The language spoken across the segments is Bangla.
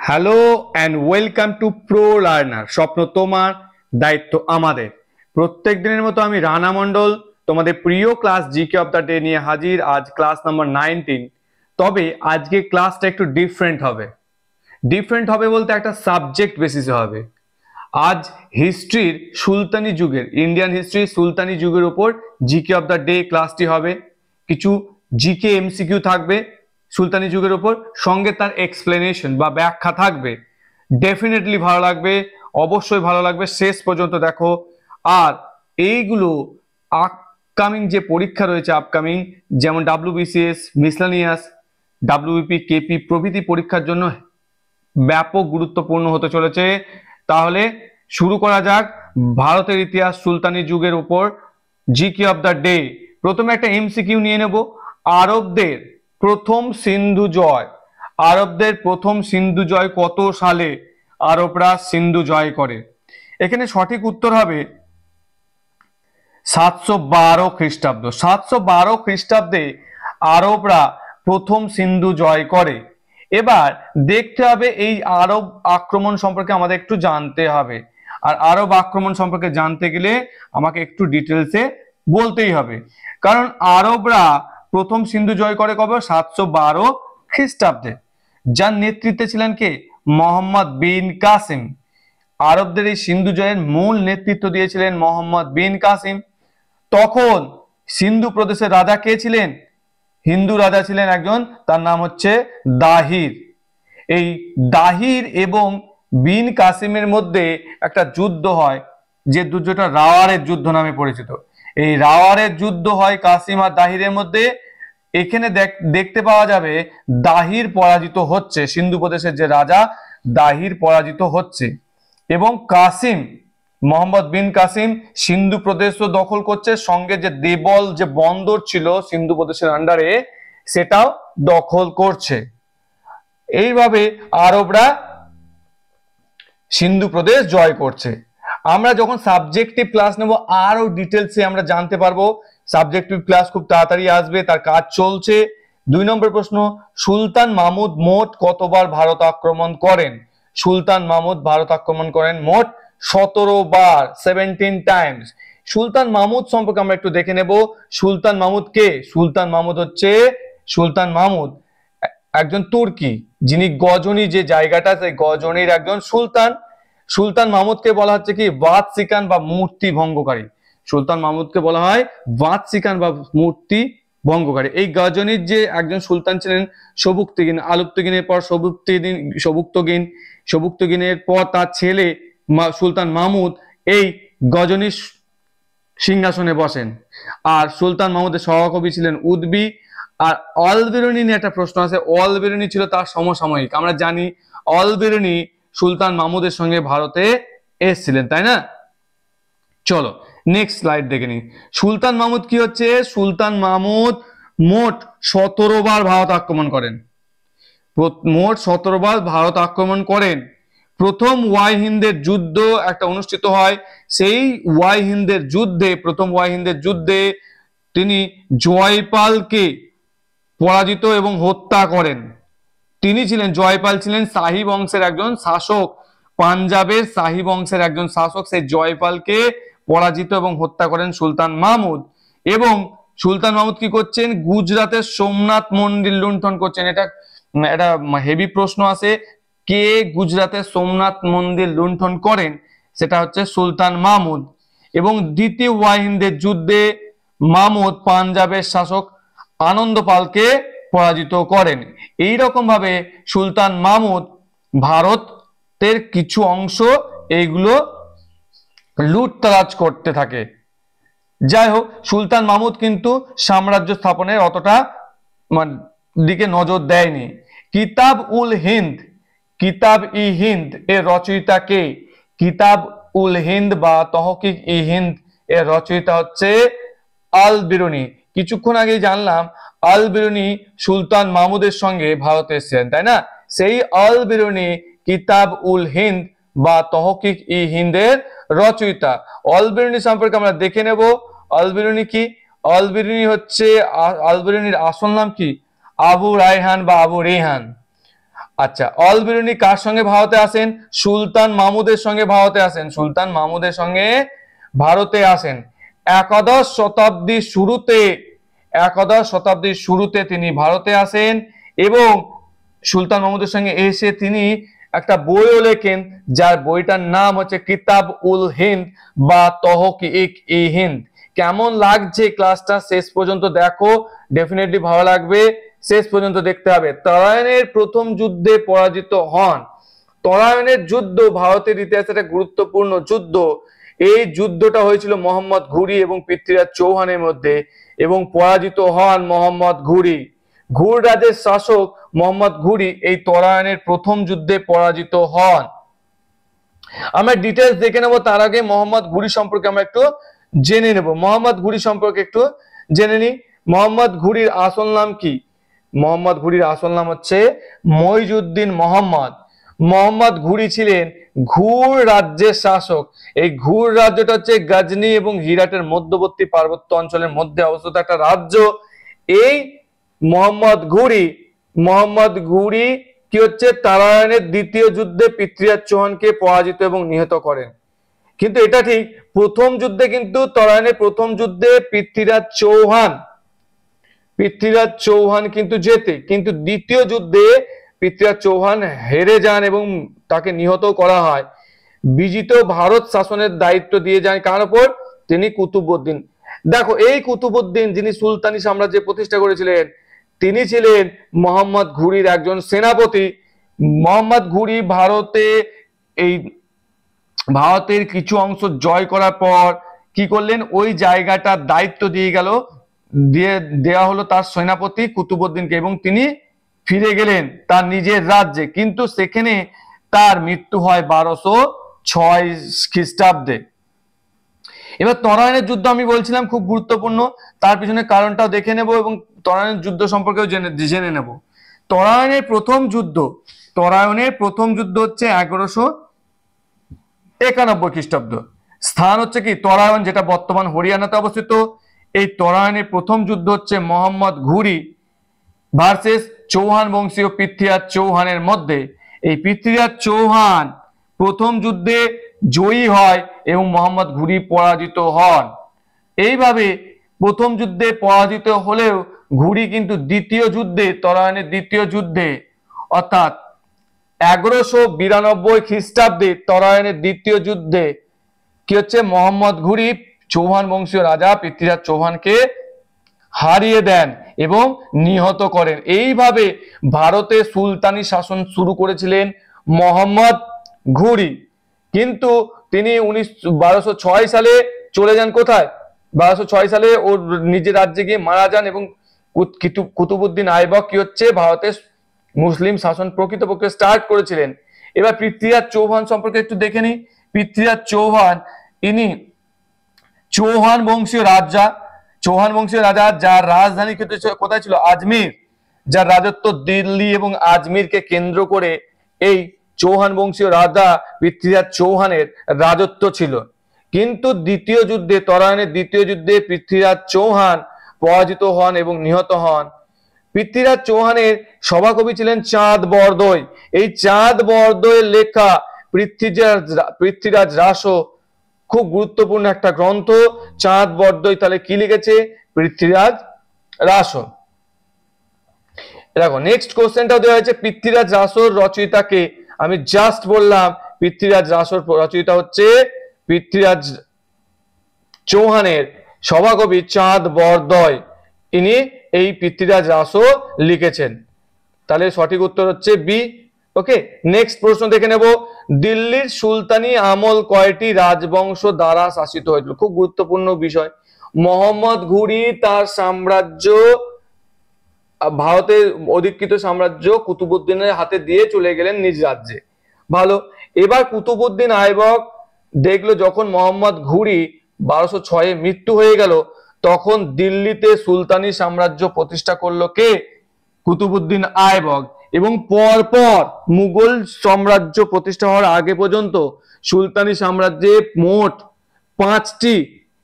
Hello and welcome to pro learner. স্বপ্ন তোমার, দায়িত্ব আমাদের। প্রত্যেক দিনের মতো আমি রানা মণ্ডল তোমাদের প্রিয় class GK of the day নিয়ে হাজির। আজ ক্লাস নাম্বার 19। তবে আজকে ক্লাসটা একটু ডিফারেন্ট হবে বলতে একটা সাবজেক্ট বেসিসে হবে। আজ হিস্ট্রির সুলতানি যুগের, ইন্ডিয়ান হিস্ট্রি সুলতানি যুগের উপর জিকে অফ দ্য ডে ক্লাসটি হবে। কিছু জিকে এমসিকিউ থাকবে সুলতানি যুগের উপর, সঙ্গে তার এক্সপ্লেনেশন বা ব্যাখ্যা থাকবে। ডেফিনেটলি ভালো লাগবে, অবশ্যই ভালো লাগবে, শেষ পর্যন্ত দেখো। আর এইগুলো আপকামিং যে পরীক্ষা রয়েছে আপকামিং, যেমন ডাব্লিউবিসিএস, মিসলানিয়াস, ডাব্লিউবিপি, কেপি প্রভৃতি পরীক্ষার জন্য ব্যাপক গুরুত্বপূর্ণ হতে চলেছে। তাহলে শুরু করা যাক ভারতের ইতিহাস সুলতানি যুগের উপর জিকে অফ দ্য ডে। প্রথমে একটা এমসিকিউ নিয়ে নেব। আরবদের প্রথম সিন্ধু জয়, আরবদের প্রথম সিন্ধু জয় কত সালে আরবরা সিন্ধু জয় করে? এখানে সঠিক উত্তর হবে 712 খ্রিস্টাব্দ। 712 খ্রিস্টাব্দে আরবরা প্রথম সিন্ধু জয় করে। এবার দেখতে হবে এই আরব আক্রমণ সম্পর্কে আমাদের একটু জানতে হবে। আর আরব আক্রমণ সম্পর্কে জানতে গেলে আমাকে একটু ডিটেলসে বলতেই হবে, কারণ আরবরা প্রথম সিন্ধু জয় করে কবে? 712 খ্রিস্টাব্দে। যার নেতৃত্বে ছিলেন কে? মোহাম্মদ বিন কাসিম। আরবদের এই সিন্ধু জয়ের মূল নেতৃত্ব দিয়েছিলেন মোহাম্মদ বিন কাসিম। তখন সিন্ধু প্রদেশের রাজা কে ছিলেন? হিন্দু রাজা ছিলেন একজন, তার নাম হচ্ছে দাহির। এই দাহির এবং বিন কাসিমের মধ্যে একটা যুদ্ধ হয়, যে যুদ্ধটা রাওয়ারের যুদ্ধ নামে পরিচিত। এই রাওয়ারের যুদ্ধ হয় কাসিম আর দাহিরের মধ্যে। এখানে দেখতে পাওয়া যাবে দাহির পরাজিত হচ্ছে, সিন্ধু প্রদেশের যে রাজা দাহির পরাজিত হচ্ছে, এবং কাসিম, মোহাম্মদ বিন কাসিম সিন্ধু প্রদেশও দখল করছে, সঙ্গে যে দেবল যে বন্দর ছিল সিন্ধু প্রদেশের আন্ডারে সেটাও দখল করছে। এইভাবে আরবরা সিন্ধু প্রদেশ জয় করছে। আমরা যখন সাবজেক্টিভ ক্লাস নেব আরো ডিটেলসে আমরা জানতে পারবো। সাবজেক্টিভ ক্লাস খুব তাড়াতাড়ি আসবে, তার কাজ চলছে। 2 নম্বর প্রশ্ন, সুলতান মাহমুদ মোট কতবার ভারত আক্রমণ করেন? সুলতান মাহমুদ ভারত আক্রমণ করেন মোট 17 বার, 17 টাইমস। সুলতান মাহমুদ সম্পর্কে আমরা একটু দেখে নেব। সুলতান মাহমুদ কে? সুলতান মাহমুদ হচ্ছে, সুলতান মাহমুদ একজন তুর্কি, যিনি গজনি যে জায়গাটা, সেই গজনির একজন সুলতান। সুলতান মাহমুদকে বলা হচ্ছে কি? বাদশিকান বা মূর্তি ভঙ্গকারী। সুলতান মাহমুদকে বলা হয় বাদশিকান বা মূর্তি ভঙ্গকারী। এই গজনির যে একজন সুলতান ছিলেন সবুক্তগিন, আলুপ্তগিনের পর সবুক্তগিনের পর তার ছেলে সুলতান মাহমুদ এই গজনির সিংহাসনে বসেন। আর সুলতান মাহমুদের সহকবি ছিলেন উদ্বি। আর অলবেরুনি নিয়ে একটা প্রশ্ন আছে, অলবেরুনি ছিল তার সমসাময়িক। আমরা জানি অলবেরুনি সুলতান মাহমুদের সঙ্গে ভারতে এসেছিলেন, তাই না? চলো নেক্সট স্লাইড দেখে নিই। সুলতান মাহমুদ কি হচ্ছে? সুলতান মাহমুদ মোট 17 বার ভারত আক্রমণ করেন। মোট 17 বার ভারত আক্রমণ করেন। প্রথম ওয়াই হিন্দের যুদ্ধ একটা অনুষ্ঠিত হয়। সেই ওয়াই হিন্দের যুদ্ধে, প্রথম ওয়াই হিন্দের যুদ্ধে তিনি জয়পালকে পরাজিত এবং হত্যা করেন। তিনি ছিলেন, জয়পাল ছিলেন শাহী বংশের একজন শাসক, পাঞ্জাবের শাহী বংশের একজন শাসক। সেই জয়পালকে পরাজিত এবং হত্যা করেন সুলতান মাহমুদ। এবং সুলতান মাহমুদ কি করছেন? গুজরাটের সোমনাথ মন্দির লুণ্ঠন করছেন। এটা একটা হেভি প্রশ্ন আছে, কে গুজরাটের সোমনাথ মন্দির লুণ্ঠন করেন? সেটা হচ্ছে সুলতান মাহমুদ। এবং দ্বিতীয় ওয়াহিন্দের যুদ্ধে মাহমুদ পাঞ্জাবের শাসক আনন্দপালকে পরাজিত করেন। এই রকম ভাবে সুলতান মাহমুদ ভারতের কিছু অংশ এইগুলো লুটতরাজ করতে থাকে। যাই হোক, সুলতান মাহমুদ কিন্তু সাম্রাজ্য স্থাপনের অতটা দিকে নজর দেয়নি। কিতাব উল হিন্দ, কিতাব ই হিন্দ এর রচয়িতা কে? কিতাব উল হিন্দ বা তহকিক ই হিন্দ এর রচয়িতা হচ্ছে আল বিরুনি। কিছুক্ষণ আগে জানলাম আল বিরুনি সুলতান মাহমুদের সঙ্গে ভারতে এসেছেন, তাই না? সেই আল বিরুনি কিতাব উল হিন্দ বা তহকিক ই হিন্দের রচয়িতা। আল বিরুনি সম্পর্কে আমরা দেখে নেব। আল বিরুনি কি? আল বিরুনি হচ্ছে, আল বিরুনির আসল নাম কি? আবু রায়হান বা আবু রেহান। আচ্ছা, অল বিরুনি কার সঙ্গে ভারতে আসেন? সুলতান মাহমুদের সঙ্গে ভারতে আসেন। সুলতান মাহমুদের সঙ্গে ভারতে আসেন একাদশ শতাব্দীর শুরুতে তিনি ভারতে আসেন এবং সুলতান মাহমুদের সঙ্গে এসে তিনি একটা বইও লেখেন, যার বইটার নাম হচ্ছে কিতাব উল হিন্দ বা তহকিক-ই-হিন্দ। কেমন লাগছে ক্লাসটা? শেষ পর্যন্ত দেখো, ডেফিনেটলি ভালো লাগবে, শেষ পর্যন্ত দেখতে হবে। তরায়নের প্রথম যুদ্ধে পরাজিত হন। তরায়নের যুদ্ধ ভারতের ইতিহাসে একটা গুরুত্বপূর্ণ যুদ্ধ। এই যুদ্ধটা হয়েছিল মোহাম্মদ ঘুরি এবং পৃথ্বীরাজ চৌহানের মধ্যে এবং পরাজিত হন মোহাম্মদ ঘুরি। ঘুর রাজের শাসক মোহাম্মদ ঘুরি এই তরায়নের প্রথম যুদ্ধে পরাজিত হন। আমরা ডিটেলস দেখে নেব, তার আগে মোহাম্মদ ঘুরি সম্পর্কে আমরা একটু জেনে নেব। মোহাম্মদ ঘুরি সম্পর্কে একটু জেনে নিই। মোহাম্মদ ঘুরির আসল নাম কি? মোহাম্মদ ঘুরির আসল নাম হচ্ছে মইজউদ্দিন মোহাম্মদ। মোহাম্মদ ঘুরি ছিলেন ঘুর রাজ্যের শাসক। এই ঘুর রাজ্যটা হচ্ছে গজনি এবং হিরাটের মধ্যবর্তী পার্বত্য অঞ্চলের মধ্যে অবস্থিত একটা রাজ্য। এই মোহাম্মদ ঘুরি কি হচ্ছে তারায়ণের দ্বিতীয় যুদ্ধে পৃথ্বীরাজ চৌহানকে পরাজিত এবং নিহত করেন। কিন্তু এটা ঠিক, প্রথম যুদ্ধে কিন্তু তরায়ণের প্রথম যুদ্ধে পৃথ্বীরাজ চৌহান কিন্তু জেতে, কিন্তু দ্বিতীয় যুদ্ধে পৃথ্বীরাজ চৌহান হেরে যান এবং তাকে নিহত করা হয়। বিজিত ভারত শাসনের দায়িত্ব দিয়ে যান কার উপর? তিনি কুতুবউদ্দিন। দেখো, এই কুতুবউদ্দিন যিনি সুলতানি সাম্রাজ্য প্রতিষ্ঠা করেছিলেন, তিনি ছিলেন মোহাম্মদ ঘুরির একজন সেনাপতি। মোহাম্মদ ঘুরি ভারতের কিছু অংশ জয় করার পর কি করলেন? ওই জায়গাটার দায়িত্ব দেওয়া হলো তার সেনাপতি কুতুবউদ্দিনকে এবং তিনি ফিরে গেলেন তার নিজের রাজ্যে। কিন্তু সেখানে তার মৃত্যু হয় 1206 খ্রিস্টাব্দে। এবার তরায়ণের যুদ্ধ আমি বলছিলাম খুব গুরুত্বপূর্ণ, তার পিছনে কারণটাও দেখে নেব এবং তরায়ণের যুদ্ধ সম্পর্কেও জেনে নেব। তরায়ণের প্রথম যুদ্ধ হচ্ছে 1191 খ্রিস্টাব্দ। স্থান হচ্ছে কি? তরায়ণ, যেটা বর্তমান হরিয়ানাতে অবস্থিত। এই তরায়ণের প্রথম যুদ্ধ হচ্ছে মোহাম্মদ ঘুরি ভার্সেস চৌহান বংশীয় পৃথ্বীরাজ চৌহানের মধ্যে। এই পৃথ্বীরাজ চৌহান প্রথম যুদ্ধে জয়ী হয় এবং মোহাম্মদ ঘুরি পরাজিত হন। এইভাবে প্রথম যুদ্ধে পরাজিত হলেও ঘুরি কিন্তু তরায়ণের দ্বিতীয় যুদ্ধে অর্থাৎ 1192 খ্রিস্টাব্দে তরায়ণের দ্বিতীয় যুদ্ধে কি হচ্ছে? মোহাম্মদ ঘুরি চৌহান বংশীয় রাজা পৃথ্বীরাজ চৌহানকে হারিয়ে দেন এবং নিহত করেন। এইভাবে ভারতে সুলতানি শাসন শুরু করেছিলেন মোহাম্মদ ঘুরি। কিন্তু তিনি 1206 সালে চলে যান কোথায়? 1206 সালে ওর নিজের রাজ্যে গিয়ে মারা যান এবং কুতুবউদ্দিন আইবক কি হচ্ছে? ভারতের মুসলিম শাসন প্রকৃতপক্ষে স্টার্ট করেছিলেন। এবার পৃথ্বীরাজ চৌহান সম্পর্কে একটু দেখে নিই। পৃথ্বীরাজ চৌহান ইনি চৌহান বংশীয় রাজা, যার রাজধানী কোথায় ছিল? আজমির। যার রাজত্ব দিল্লি এবং আজমিরকে কেন্দ্র করে এই চৌহান বংশীয় রাজা পৃথ্বীরাজ চৌহানের রাজত্ব ছিল। কিন্তু তরায়ণের দ্বিতীয় যুদ্ধে পৃথ্বীরাজ চৌহান পরাজিত হন এবং নিহত হন। পৃথ্বীরাজ চৌহানের সভাকবি ছিলেন চাঁদ বরদই। এই চাঁদ বরদইয়ের লেখা পৃথ্বীরাজ রাসো খুব গুরুত্বপূর্ণ একটা গ্রন্থ। চাঁদ বরদই তাহলে কি লিখেছে? পৃথ্বীরাজ রাসো। দেখো, নেক্সট কোশ্চেনটাও দেওয়া হয়েছে, পৃথ্বীরাজ রাসোর রচয়িতাকে? আমি জাস্ট বললাম পৃথ্বীরাজ রাসোর রচয়িতা হচ্ছে পৃথ্বীরাজ চৌহানের সভাকবি চাঁদ বরদই। ইনি এই পৃথ্বীরাজ রাসো লিখেছেন। তাহলে সঠিক উত্তর হচ্ছে বি। ওকে, নেক্সট প্রশ্ন দেখে নেব। দিল্লির সুলতানি আমল কয়টি রাজবংশ দ্বারা শাসিত হয়েছিল? খুব গুরুত্বপূর্ণ বিষয়। মোহাম্মদ ঘুরি তার সাম্রাজ্য, ভারতের অধিকৃত সাম্রাজ্য কুতুবউদ্দিনের হাতে দিয়ে চলে গেলেন নিজ রাজ্যে। ভালো। এবার কুতুবউদ্দিন আইবক দেখলো যখন মোহাম্মদ ঘুরি 1206 মৃত্যু হয়ে গেল, তখন দিল্লিতে সুলতানি সাম্রাজ্য প্রতিষ্ঠা করলো কে? কুতুবউদ্দিন আইবক। এবং পরপর মুঘল সাম্রাজ্য প্রতিষ্ঠা হওয়ার আগে পর্যন্ত সুলতানি সাম্রাজ্যে মোট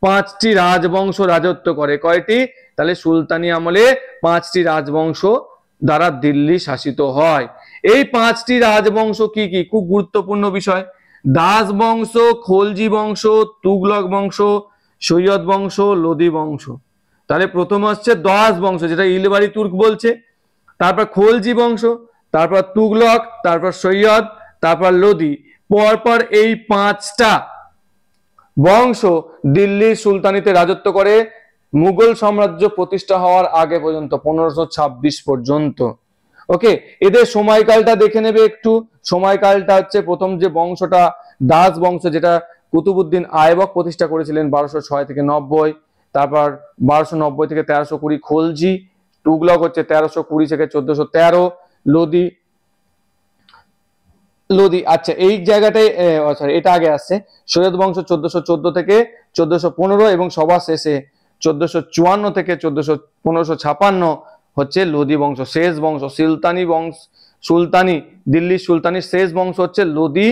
পাঁচটি রাজবংশ রাজত্ব করে। কয়টি? তাহলে সুলতানি আমলে 5টি রাজবংশ দ্বারা দিল্লি শাসিত হয়। এই পাঁচটি রাজবংশ কি কি, খুব গুরুত্বপূর্ণ বিষয়। দাস বংশ, খলজি বংশ, তুগলক বংশ, সৈয়দ বংশ, লোদি বংশ। তাহলে প্রথম হচ্ছে দাস বংশ, যেটা ইলবাড়ি তুর্ক বলছে, তারপর খলজি বংশ, তারপর তুগলক, তারপর সৈয়দ, তারপর লোদি। পরপর এই পাঁচটা বংশ দিল্লির সুলতানিতে রাজত্ব করে মুঘল সাম্রাজ্য প্রতিষ্ঠা হওয়ার আগে পর্যন্ত, 1526 পর্যন্ত। ওকে, এদের সময়কালটা দেখে নেবে একটু। সময়কালটা হচ্ছে প্রথম যে বংশটা দাস বংশ, যেটা কুতুবউদ্দিন আইবক প্রতিষ্ঠা করেছিলেন 1206 থেকে 90, তারপর 1290 থেকে 1320 খলজি, তুগলক হচ্ছে 1320 থেকে 1413, লোদি লোদি আচ্ছা এই জায়গাটায় সরি এটা আগে আসছে। সৈয়দ বংশ 1414 থেকে 1415 এবং সবার শেষে 1454 থেকে 1556 হচ্ছে লোদি বংশ, শেষ বংশ। সুলতানি দিল্লির সুলতানির শেষ বংশ হচ্ছে লোদি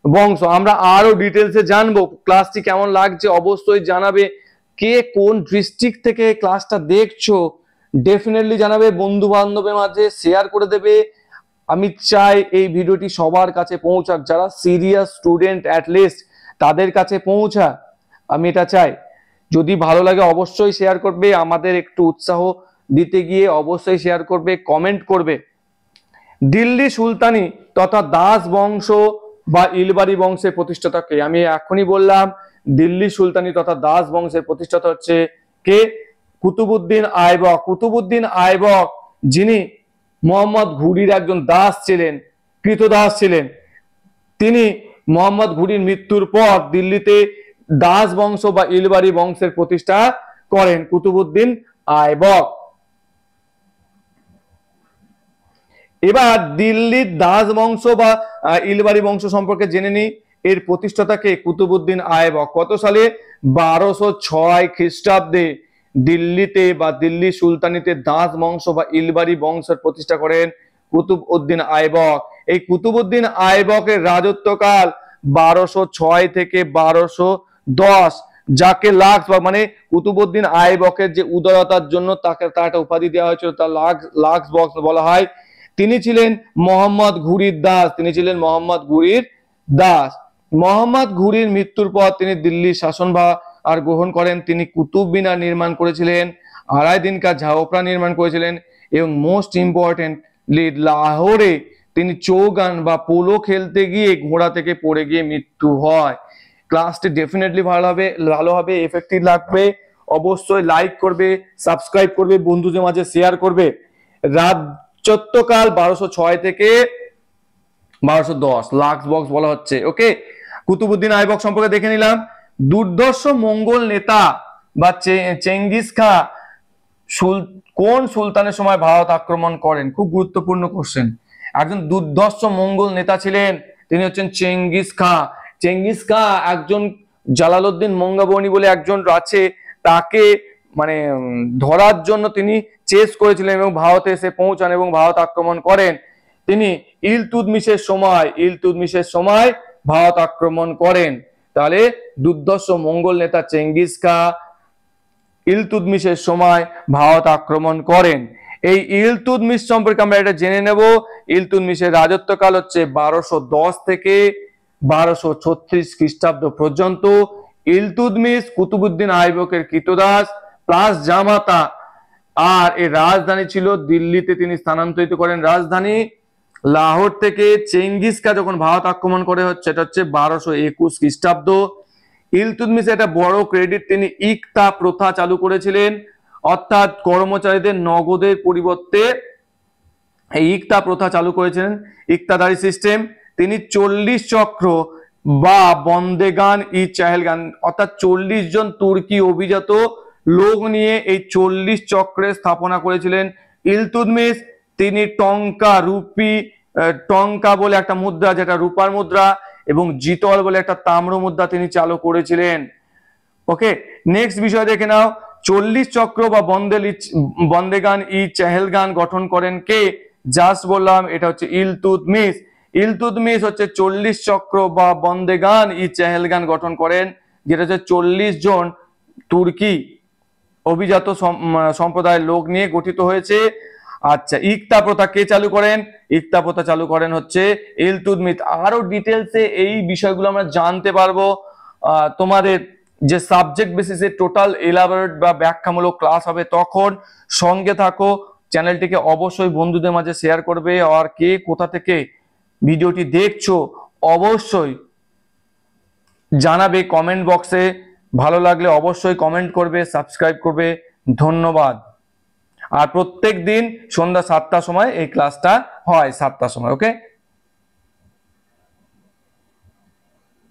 বংশ। আমরা আরো ডিটেলসে জানবো। ক্লাসটি কেমন লাগছে অবশ্যই জানাবে। কে কোন ডিস্ট্রিক্ট থেকে ক্লাসটা দেখছো ডেফিনেটলি জানাবে, বন্ধু বান্ধবের মাঝে শেয়ার করে দেবে। আমি চাই এই ভিডিওটি সবার কাছে পৌঁছাক, যারা সিরিয়াস স্টুডেন্ট অ্যাটলিস্ট তাদের কাছে পৌঁছা, আমি এটা চাই। যদি ভালো লাগে অবশ্যই শেয়ার করবে, আমাদের একটু উৎসাহ দিতে গিয়ে অবশ্যই শেয়ার করবে, কমেন্ট করবে। দিল্লি সুলতানি তথা দাস বংশ বা ইলবাড়ি বংশের প্রতিষ্ঠাতাকে আমি এখনই বললাম, দিল্লি সুলতানি তথা দাস বংশের প্রতিষ্ঠাতা হচ্ছে কে? কুতুবউদ্দিন আইবক। কুতুবউদ্দিন আইবক যিনি মোহাম্মদ ঘুরির একজন দাস ছিলেন, কৃতদাস ছিলেন, তিনি মোহাম্মদ ঘুরির মৃত্যুর পর দিল্লিতে দাস বংশ বা ইলবাড়ি বংশের প্রতিষ্ঠা করেন কুতুবউদ্দিন আইবক। এবার দিল্লির দাস বংশ বা ইলবাড়ি বংশ সম্পর্কে জেনে নিই। এর প্রতিষ্ঠাতাকে কুতুবউদ্দিন আইবক কত সালে? 1206 খ্রিস্টাব্দে দিল্লিতে বা দিল্লি সুলতানিতে দাস বংশ বা ইলবাড়ি বংশের প্রতিষ্ঠা করেন কুতুবউদ্দিন আইবক। এই কুতুবউদ্দিন আইবকের রাজত্বকাল 1206 থেকে 1210, যাকে লাক্স মানে কুতুবউদ্দিন আইবকের যে উদারতার জন্য তাকে তার একটা উপাধি দেওয়া হয়েছিল, তার লাক্স বংশ বলা হয়। তিনি ছিলেন মোহাম্মদ ঘুরির দাস, তিনি ছিলেন মোহাম্মদ ঘুরির দাস। মোহাম্মদ ঘুরির মৃত্যুর পর তিনি দিল্লির শাসনভার আর গ্রহণ করেন। তিনি কুতুব মিনার নির্মাণ করেছিলেন, আড়াই দিন কা ঝাউপড়া নির্মাণ করেছিলেন এবং মোস্ট ইম্পর্টেন্টলি লাহোরে তিনি চৌগান বা পোলো খেলতে গিয়ে ঘোড়া থেকে পড়ে গিয়ে মৃত্যু হয়। ক্লাসটি ডেফিনেটলি ভালো হবে, এফেক্টিভ লাগবে। অবশ্যই লাইক করবে, সাবস্ক্রাইব করবে, বন্ধুদের মাঝে শেয়ার করবে। রাজত্বকাল 1206 থেকে 1210, লাক্স বক্স বলা হচ্ছে। ওকে, কুতুবউদ্দিন আইবক সম্পর্কে দেখে নিলাম। দুর্ধর্ষ মঙ্গল নেতা বা চেঙ্গিস খাঁ কোন সুলতানের সময় ভারত আক্রমণ করেন? খুব গুরুত্বপূর্ণ কোশ্চেন। একজন দুর্ধর্ষ মঙ্গল নেতা ছিলেন, তিনি হচ্ছেন চেঙ্গিস খাঁ। চেঙ্গিস খাঁ একজন জালালউদ্দিন মঙ্গাবনী বলে একজন আছে, তাকে মানে ধরার জন্য তিনি চেস করেছিলেন এবং ভারতে এসে পৌঁছান এবং ভারত আক্রমণ করেন। তিনি ইলতুৎমিশের সময় ভারত আক্রমণ করেন। তাহলে দুর্ধর্ষ মঙ্গল নেতা চেঙ্গিস খাঁ ইলতুৎমিশের সময় ভারত আক্রমণ করেন। এই ইলতুৎমিশ সম্পর্কে আমরা এটা জেনে নেব। ইলতুৎমিশের রাজত্বকাল হচ্ছে 1210 থেকে 1236 খ্রিস্টাব্দ পর্যন্ত। ইলতুৎমিশ কুতুবউদ্দিন আইবকের কৃতদাস প্লাস জামাতা, আর এর রাজধানী ছিল দিল্লিতে। তিনি স্থানান্তরিত করেন রাজধানী লাহোর থেকে। চেঙ্গিস খাঁ যখন ভারত আক্রমণ করে হচ্ছে এটা হচ্ছে 1221 খ্রিস্টাব্দ। ইলতুৎমিশ একটা বড় ক্রেডিট, তিনি ইকতা প্রথা চালু করেছিলেন, অর্থাৎ কর্মচারীদের নগদের পরিবর্তে এই ইকতা প্রথা চালু করেছিলেন, ইকতাদারি সিস্টেম। তিনি 40 চক্র বা বন্দেগান ই চাহেলগান অর্থাৎ 40 জন তুর্কি অভিজাত লোক নিয়ে এই 40 চক্রের স্থাপনা করেছিলেন ইলতুৎমিশ। তিনি টঙ্কা বলে একটা মুদ্রা, যেটা রূপার মুদ্রা, এবং জিতল বলে একটা তাম্র মুদ্রা তিনি চালু করেছিলেন। ওকে, নেক্সট বিষয় দেখে নাও। 40 চক্র বা বন্দেগান ই চাহেলগান গঠন করেন কে? জাস্ট বললাম, এটা হচ্ছে ইলতুৎমিশ। ইলতুৎমিশ হচ্ছে 40 চক্র বা বন্দেগান ই চাহেলগান গঠন করেন, যেটা হচ্ছে 40 জন তুর্কি অভিজাত সম্প্রদায়ের লোক নিয়ে গঠিত হয়েছে। আচ্ছা, ইকতা প্রথা কে চালু করেন? ইকতা প্রথা চালু করেন হচ্ছে ইলতুৎমিশ। আরো ডিটেলসে এই বিষয়গুলো আমরা জানতে পারবো। তোমাদের যে সাবজেক্ট বেসিসে টোটাল এলাবোরেট বা ব্যাখ্যামূলক ক্লাস হবে, তখন সঙ্গে থাকো। চ্যানেলটিকে অবশ্যই বন্ধুদের মাঝে শেয়ার করবে। আর কে কোথা থেকে ভিডিওটি দেখছো অবশ্যই জানাবে কমেন্ট বক্সে। ভালো লাগলে অবশ্যই কমেন্ট করবে, সাবস্ক্রাইব করবে। ধন্যবাদ। আর প্রত্যেক দিন সন্ধ্যা 7টার সময় এই ক্লাসটা হয়, 7টার সময়। ওকে।